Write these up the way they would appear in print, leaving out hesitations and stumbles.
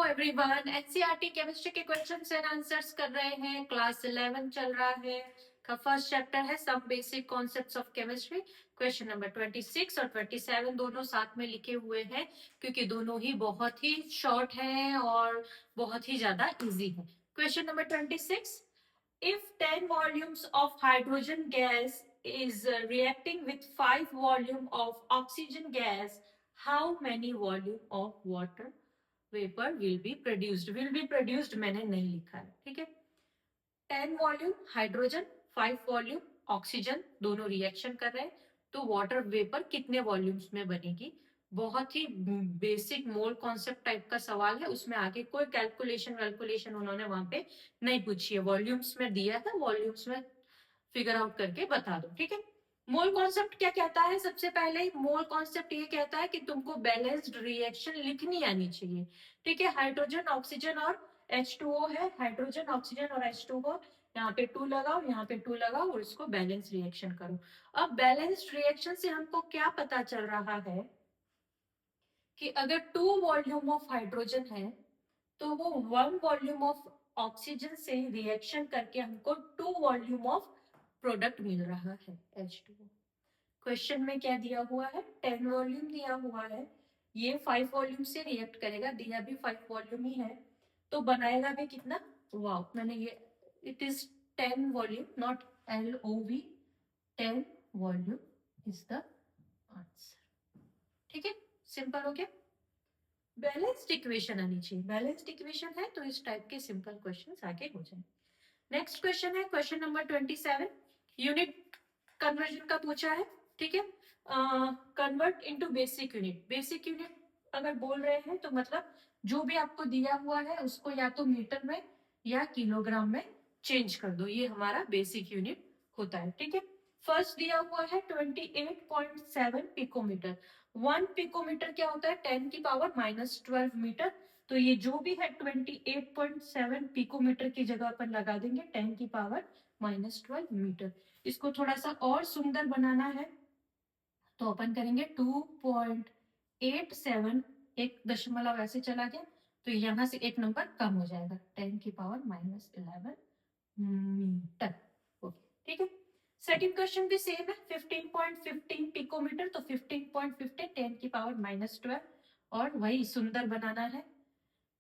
Everyone, NCERT chemistry के questions and answers कर रहे हैं। क्लास 11 चल रहा है का फर्स्ट चैप्टर है some basic concepts of chemistry. Question number 26 और 27 दोनों साथ में लिखे हुए हैं क्योंकि दोनों ही बहुत ही शॉर्ट हैं और बहुत ही ज्यादा इजी है। Question number 26, if 10 volumes of hydrogen gas is reacting with 5 volume of oxygen gas, how many volume of water vapor will be produced मैंने नहीं लिखा है, ठीक है। 10 वॉल्यूम हाइड्रोजन, 5 वॉल्यूम ऑक्सीजन, दोनों रिएक्शन कर रहे हैं तो वाटर वेपर कितने वॉल्यूम्स में बनेगी। बहुत ही बेसिक मोल कॉन्सेप्ट टाइप का सवाल है, उसमें आगे कोई कैलकुलेशन उन्होंने वहां पे नहीं पूछी है। वॉल्यूम्स में दिया था, वॉल्यूम्स में फिगर आउट करके बता दो, ठीक है। मोल कॉन्सेप्ट क्या कहता है? सबसे पहले मोल कॉन्सेप्ट ये कहता है कि तुमको बैलेंस्ड रिएक्शन लिखनी आनी चाहिए, ठीक है। हाइड्रोजन ऑक्सीजन और H2O है, हाइड्रोजन ऑक्सीजन और H2O, यहाँ पे 2 लगाओ, यहाँ पे 2 लगाओ और इसको बैलेंस रिएक्शन करो। अब बैलेंस्ड रिएक्शन से हमको क्या पता चल रहा है कि अगर 2 वॉल्यूम ऑफ हाइड्रोजन है तो वो 1 वॉल्यूम ऑफ ऑक्सीजन से रिएक्शन करके हमको 2 वॉल्यूम ऑफ प्रोडक्ट मिल रहा है H2O। क्वेश्चन में क्या दिया हुआ है? 10 वॉल्यूम दिया हुआ है, ये 5 वॉल्यूम से रिएक्ट करेगा, दिया भी 5 वॉल्यूम ही है तो बनाएगा भी कितना? वाओ, मैंने ये it is 10 volume, not LOV, 10 volume is the answer, ठीक है। सिंपल हो गया। बैलेंस्ड इक्वेशन आनी चाहिए, बैलेंस्ड इक्वेशन है तो इस टाइप के सिंपल क्वेश्चंस आगे हो जाए। नेक्स्ट क्वेश्चन है क्वेश्चन नंबर 27, यूनिट कन्वर्जन का पूछा है, ठीक है। Convert into basic unit. Basic unit अगर बोल रहे हैं तो मतलब जो भी आपको दिया हुआ है उसको या तो मीटर में या किलोग्राम में चेंज कर दो, ये हमारा बेसिक यूनिट होता है, ठीक है। फर्स्ट दिया हुआ है 28.7 पिकोमीटर। 1 पिकोमीटर क्या होता है? 10 की पावर -12 मीटर। तो ये जो भी है 28.7 पिकोमीटर की जगह पर लगा देंगे 10 की पावर -12 मीटर। इसको थोड़ा सा और सुंदर बनाना है तो अपन करेंगे 2.87, एक दशमलव ऐसे चला गया तो यहाँ से एक नंबर कम हो जाएगा, 10 की पावर -11 मीटर, ओके, ठीक है। सेकंड क्वेश्चन भी सेम है, 15.15 पिकोमीटर, तो 15.15 10 की पावर -12 और वही सुंदर बनाना है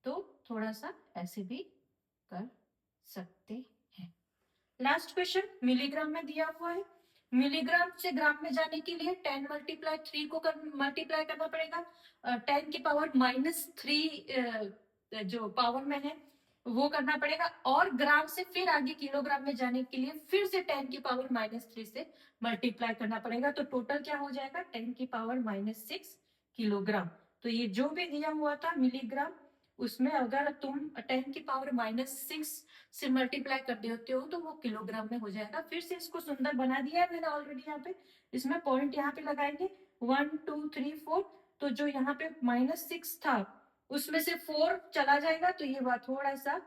तो थोड़ा सा ऐसे भी कर सकते हैं। लास्ट क्वेश्चन मिलीग्राम में दिया हुआ है, मिलीग्राम से ग्राम में जाने के लिए 10 मल्टीप्लाई 3 को मल्टीप्लाई करना पड़ेगा, 10 की पावर -3 जो पावर में है वो करना पड़ेगा, और ग्राम से फिर आगे किलोग्राम में जाने के लिए फिर से 10 की पावर -3 से मल्टीप्लाई करना पड़ेगा, तो टोटल क्या हो जाएगा? 10 की पावर -6 किलोग्राम। तो ये जो भी दिया हुआ था मिलीग्राम, उसमें अगर तुम 10 की पावर -6 से मल्टीप्लाई कर देते हो तो वो किलोग्राम में हो जाएगा। फिर से इसको सुंदर बना दिया है मैंने ऑलरेडी, यहाँ पे इसमें पॉइंट यहाँ पे लगाएंगे 1 2 3 4, तो जो यहाँ पे -6 था उसमें से 4 चला जाएगा तो ये बात थोड़ा सा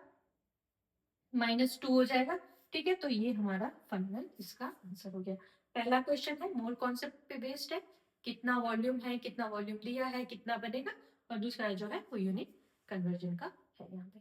-2 हो जाएगा, ठीक है। तो ये हमारा फाइनल इसका आंसर हो गया। पहला क्वेश्चन है मोल कॉन्सेप्ट पे बेस्ड है, कितना वॉल्यूम है, कितना वॉल्यूम दिया है, कितना बनेगा, और दूसरा जो है वो यूनिट कन्वर्जन का है यहाँ पे।